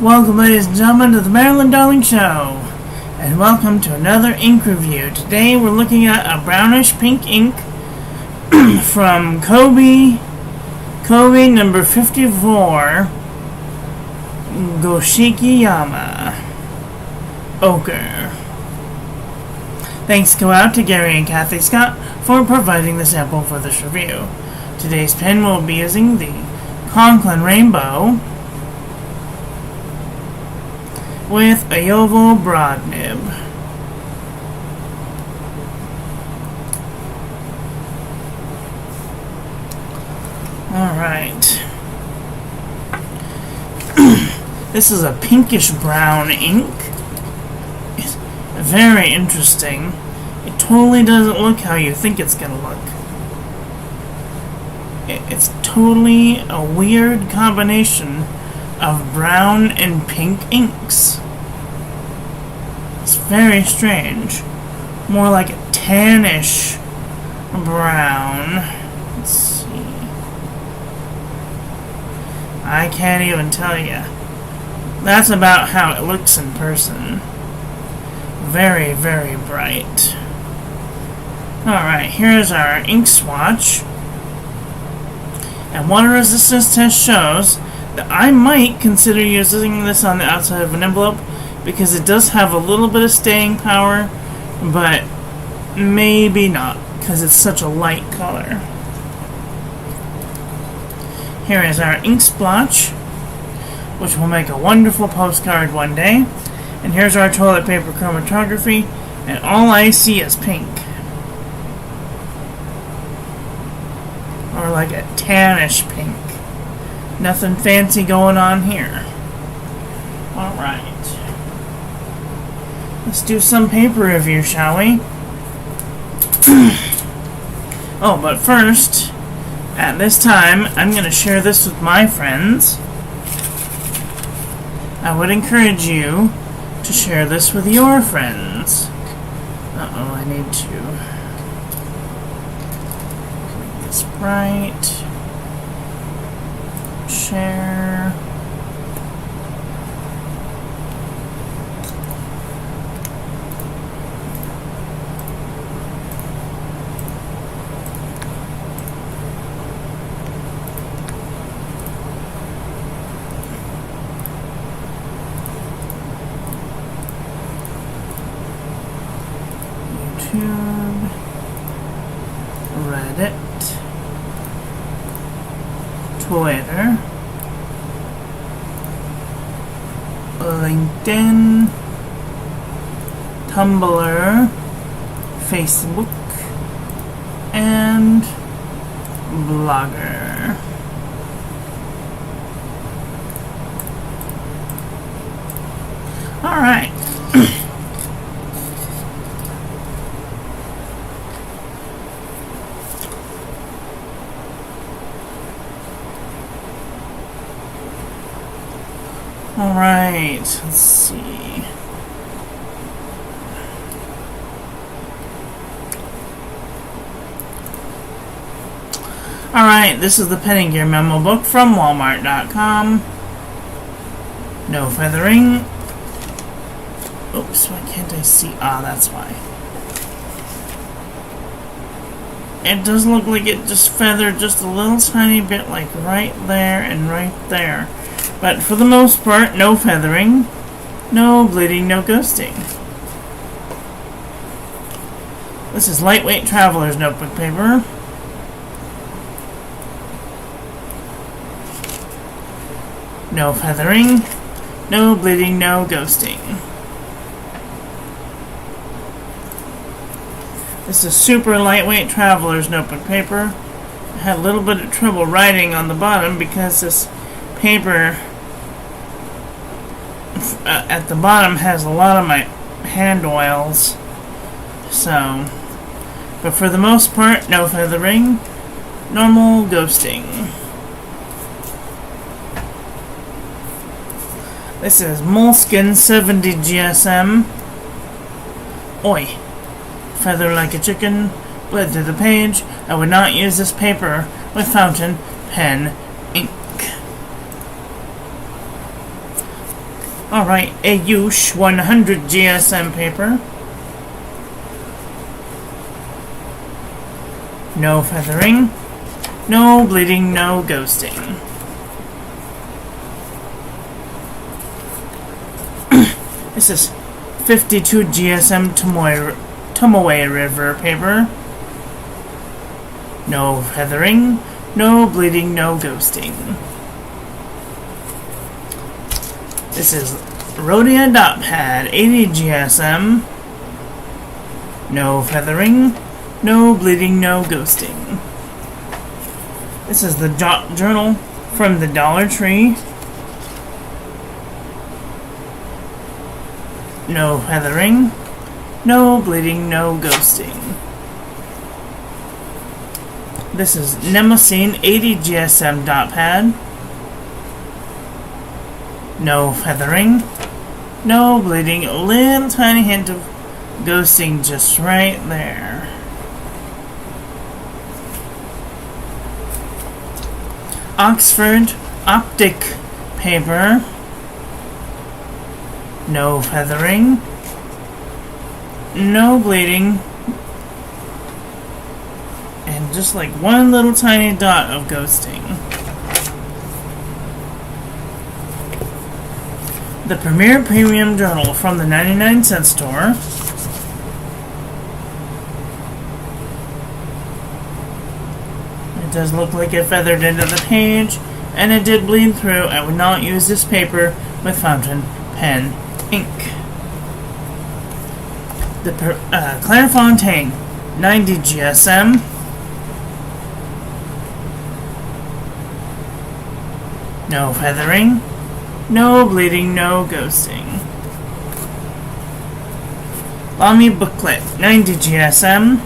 Welcome, ladies and gentlemen, to the Marilyn Darling Show, and welcome to another ink review. Today we're looking at a brownish pink ink from Kobe number 54, Goshikiyama, Ocher. Thanks go out to Gary and Kathy Scott for providing the sample for this review. Today's pen will be using the Conklin Rainbow with a Yovo broad nib. Alright. This is a pinkish brown ink. It's very interesting. It totally doesn't look how you think it's gonna look. It's totally a weird combination of brown and pink inks. It's very strange. More like a tannish brown. Let's see. I can't even tell you. That's about how it looks in person. Very, very bright. Alright, here's our ink swatch. And water resistance test shows that I might consider using this on the outside of an envelope because it does have a little bit of staying power, but maybe not because it's such a light color. Here is our ink splotch, which will make a wonderful postcard one day. And here's our toilet paper chromatography, and all I see is pink. Or like a tannish pink. Nothing fancy going on here. Alright. Let's do some paper review, shall we? Oh, but first, at this time, I'm going to share this with my friends. I would encourage you to share this with your friends. Uh-oh, I need to make this bright. Share. YouTube, Reddit, Twitter, LinkedIn, Tumblr, Facebook, and Blogger. Alright. Alright, let's see. Alright, this is the Penning Gear memo book from Walmart.com. No feathering. Oops, why can't I see? Ah, that's why. It does look like it just feathered just a little tiny bit, like right there and right there. But for the most part, no feathering, no bleeding, no ghosting. This is lightweight traveler's notebook paper. No feathering, no bleeding, no ghosting. This is super lightweight traveler's notebook paper. I had a little bit of trouble writing on the bottom because this paper at the bottom has a lot of my hand oils. So, but for the most part, no feathering, normal ghosting. This is Moleskin 70 GSM. Oi. Feather like a chicken, bled to the page. I would not use this paper with fountain pen ink. Alright, Ayush 100 GSM paper. No feathering. No bleeding, no ghosting. This is 52 GSM Tomoe River paper. No feathering. No bleeding, no ghosting. This is Rhodia Dot Pad 80 GSM. No feathering. No bleeding, no ghosting. This is the journal from the Dollar Tree. No feathering. No bleeding, no ghosting. This is Nemosine 80 GSM Dot Pad. No feathering. No bleeding. A little tiny hint of ghosting just right there. Oxford Optic paper. No feathering. No bleeding. And just like one little tiny dot of ghosting. The Premier Premium Journal from the 99-cent store. It does look like it feathered into the page, and it did bleed through. I would not use this paper with fountain pen ink. The Clairefontaine 90 GSM. No feathering. No bleeding, no ghosting. Lamy Booklet 90 GSM.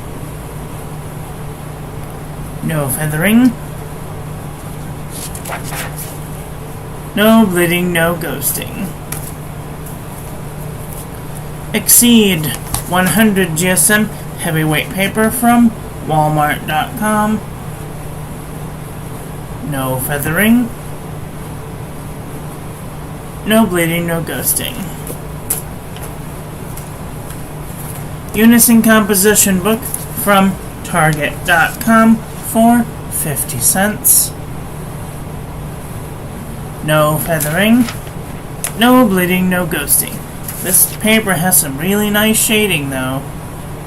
No feathering. No bleeding, no ghosting. Exceed 100 GSM heavyweight paper from Walmart.com. No feathering. No bleeding, no ghosting. Unison composition book from Target.com for 50 cents. No feathering. No bleeding, no ghosting. This paper has some really nice shading though.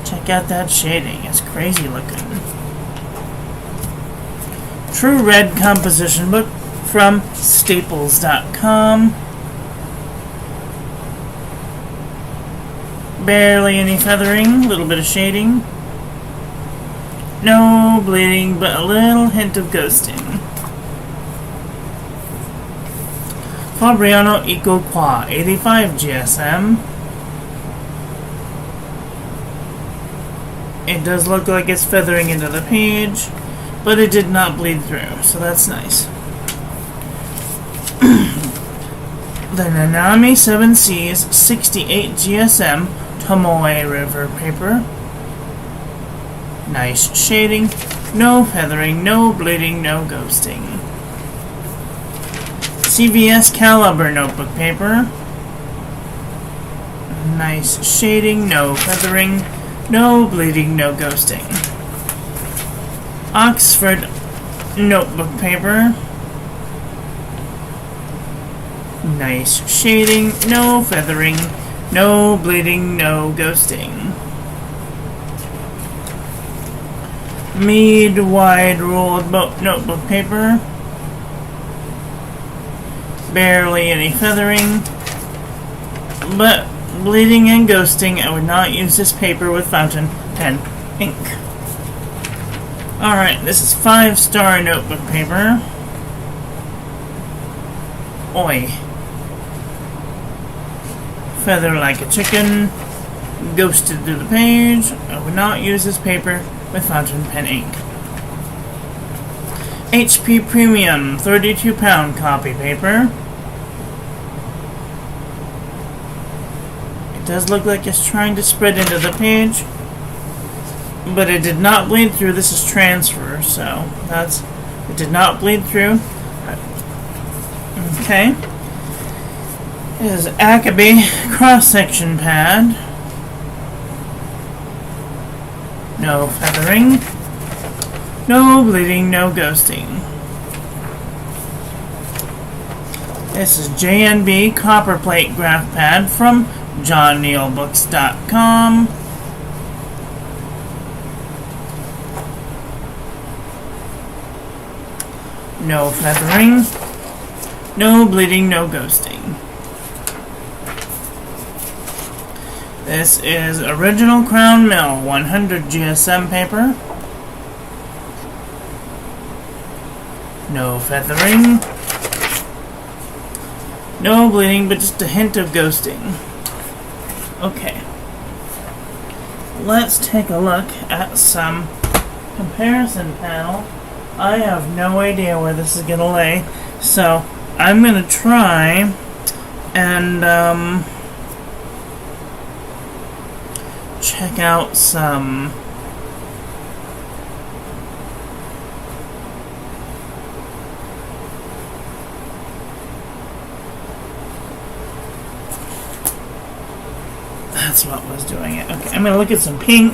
Check out that shading. It's crazy looking. True Red composition book from Staples.com. Barely any feathering, a little bit of shading. No bleeding, but a little hint of ghosting. Fabriano Eco Qua 85 GSM. It does look like it's feathering into the page, but it did not bleed through, so that's nice. The Nanami 7 Seas 68 GSM Tomoe River paper. Nice shading. No feathering, no bleeding, no ghosting. CVS Caliber notebook paper. Nice shading, no feathering, no bleeding, no ghosting. Oxford notebook paper. Nice shading, no feathering, no bleeding, no ghosting. Mead wide ruled notebook paper. Barely any feathering, but bleeding and ghosting. I would not use this paper with fountain pen ink. Alright, this is 5-star notebook paper. Oi. Feather like a chicken. Ghosted through the page. I would not use this paper with fountain pen ink. HP Premium 32-pound copy paper. It does look like it's trying to spread into the page, but it did not bleed through. This is transfer, so it did not bleed through. Okay. This is Akabe cross-section pad. No feathering. No bleeding, no ghosting. This is JNB Copperplate Graph Pad from JohnNeilBooks.com. No feathering. No bleeding, no ghosting. This is original Crown Mill 100 GSM paper. No feathering. No bleeding, but just a hint of ghosting. Okay. Let's take a look at some comparison panel. I have no idea where this is going to lay, so I'm going to try and check out some that's what was doing it. Okay, I'm going to look at some pink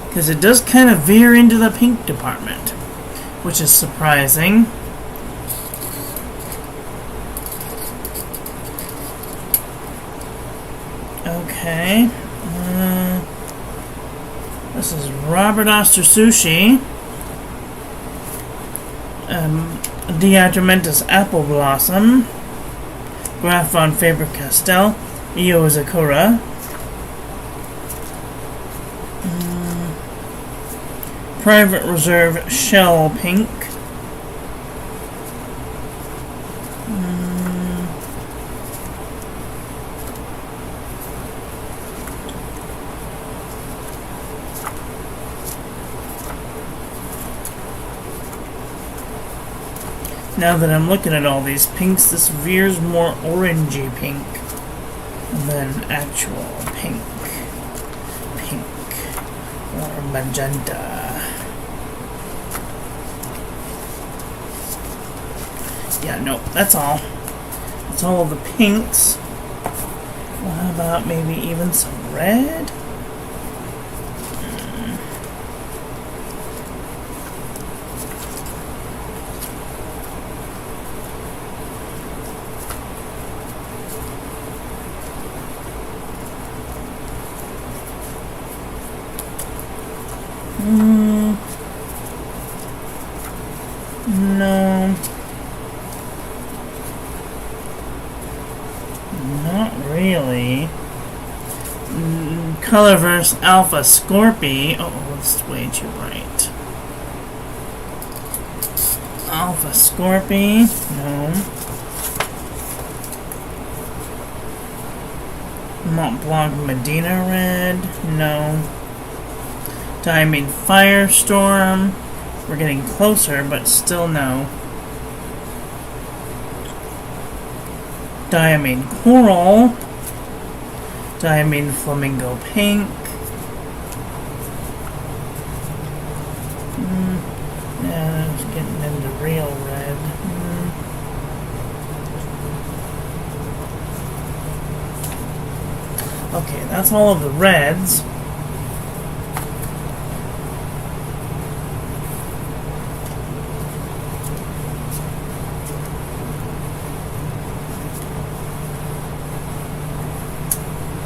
because it does kind of veer into the pink department, which is surprising. Okay. This is Robert Oster Sushi. Diatramentus Apple Blossom. Graf von Faber-Castell. Io Zakura. Private Reserve Shell Pink. Now that I'm looking at all these pinks, this veers more orangey pink than actual pink. Pink or magenta. Yeah, no, that's all. That's all of the pinks. Well, how about maybe even some red? No. Not really. Colorverse Alpha Scorpy. Oh, it's way too bright. Alpha Scorpy. No. Mont Blanc Medina Red. No. Diamond Firestorm. We're getting closer, but still no. Diamond Coral. Diamond Flamingo Pink. Yeah, it's getting into real red. Okay, that's all of the reds.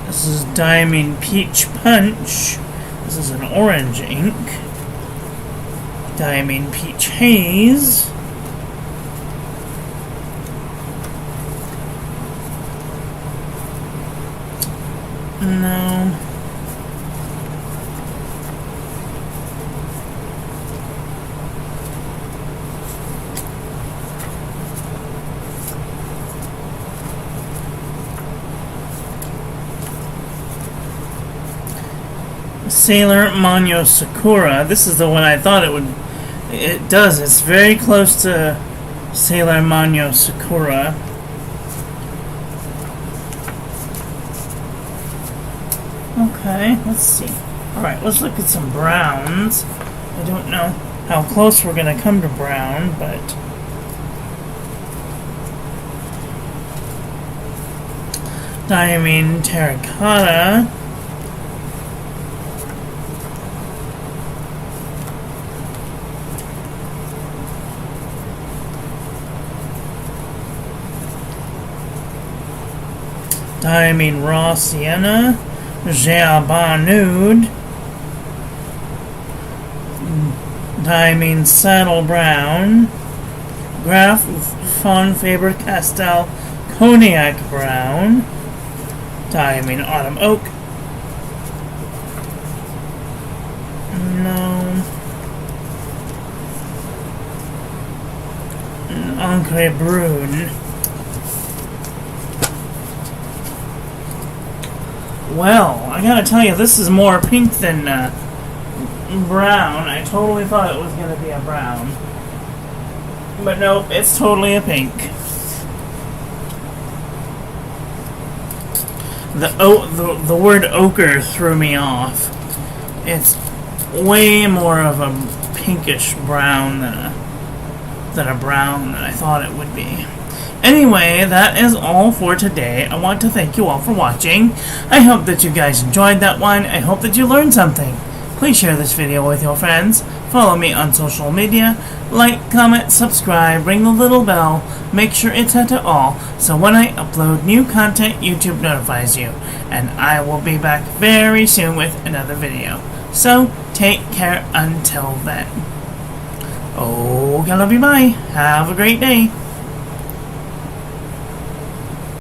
This is Diamond Peach Punch. This is an orange ink. Diamond Peach Haze. No. Sailor Manyo Sakura. This is the one I thought it would. It does. It's very close to Sailor Manyo Sakura. Okay, let's see. Alright, let's look at some browns. I don't know how close we're going to come to brown, but Diamine terracotta. Diamine raw sienna. Jabba nude. Diamine saddle brown. Graf von Faber-Castell cognac brown. Diamine autumn oak. No. Encre brune. Well, I gotta tell you, this is more pink than brown. I totally thought it was gonna be a brown. But nope, it's totally a pink. The word ochre threw me off. It's way more of a pinkish brown than a brown that I thought it would be. Anyway, that is all for today. I want to thank you all for watching. I hope that you guys enjoyed that one. I hope that you learned something. Please share this video with your friends. Follow me on social media. Like, comment, subscribe, ring the little bell. Make sure it's set to all, so when I upload new content, YouTube notifies you. And I will be back very soon with another video. So, take care until then. Okay, love you, bye. Have a great day.